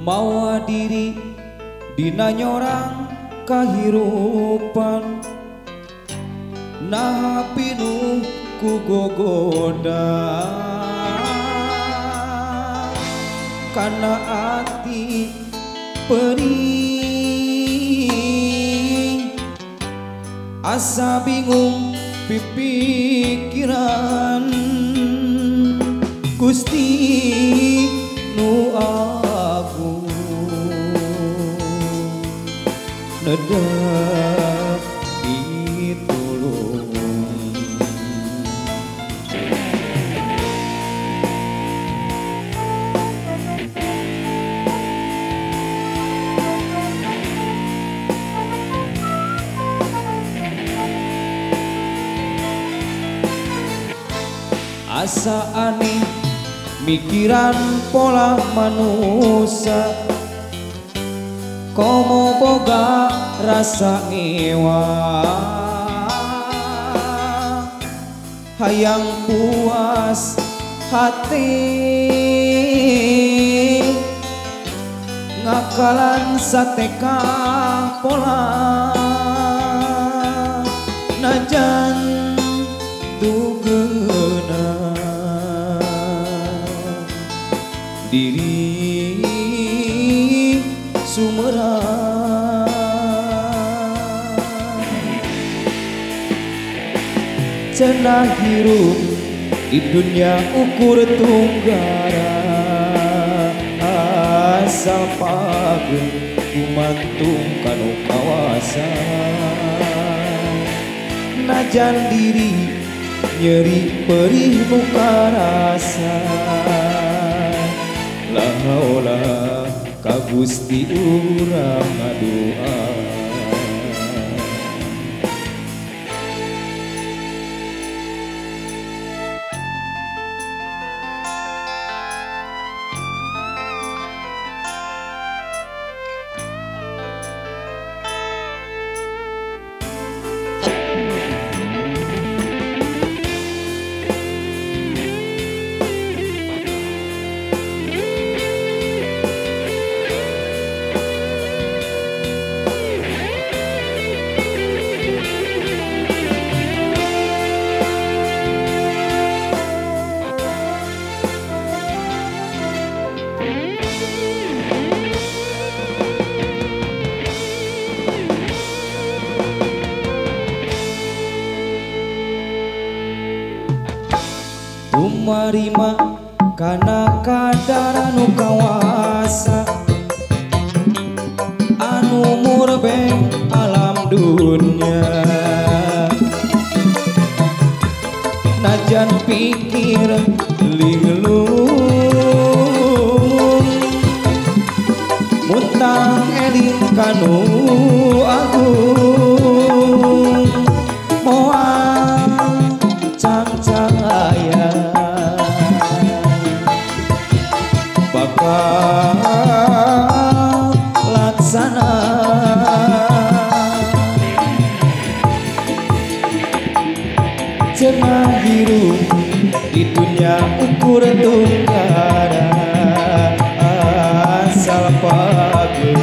mawa diri dina nyorang kahirupan nah pinuh ku gogoda kana ati perih asa bingung pipikiran Gusti nu agung nedak ditulung asa aneh mikiran pola manusia komo boga rasa ngewa hayang puas hati ngakalan sateka pola najan tugena diri sumerang cenah hirup di dunia ukur tunggara asal pageuh kumantung kanu kawasan najan diri nyeri perih nu karasa laula ka Gusti urang ngadoa Tumarima kana kadar anu kawasa anu murbeng alam dunya najan pikir linglung mutang eling kanu agung moal cahaya bakal laksana cenah hirup di dunia ukur tunggara asal pageuh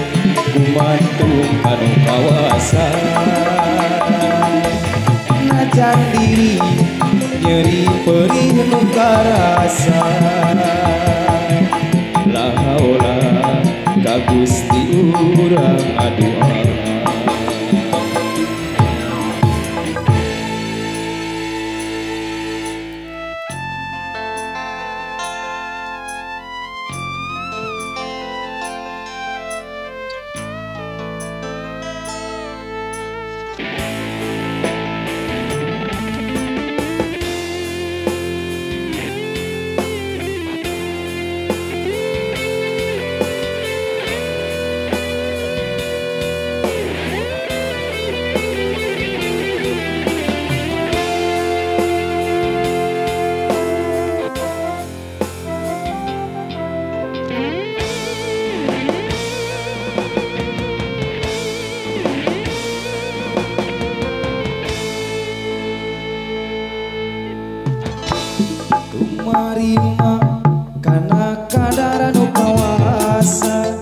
kumantung kanu kawasan najan diri nyeri perih nu karasa laula ka Gusti urang adoa marima kana kadar nu kawasa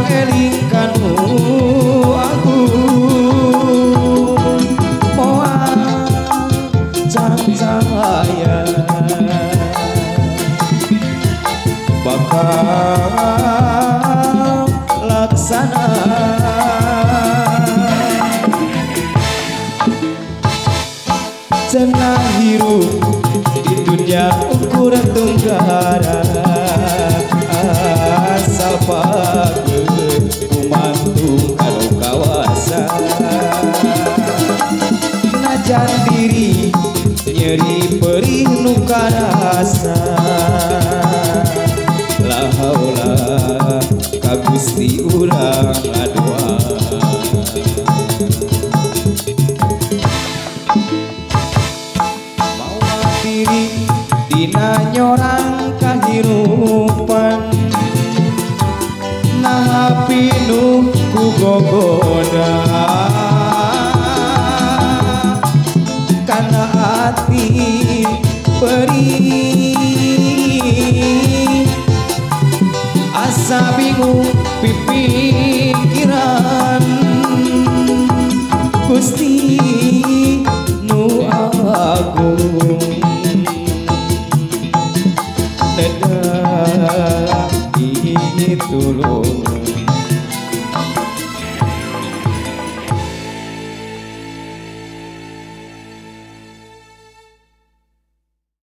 eling kanu aku moal cahaya bakal laksana cenah hirup di dunia ukuran tunggara asal pageuh kumantung karo kawasan najan diri nyeri perih nu karasa la haula ka Gusti urang ngadoa diri dina nyorang kahirupan nah pinuh ku gogoda kana hati perih asa bingung pipikiran Gusti nu agung Dadah ini tulung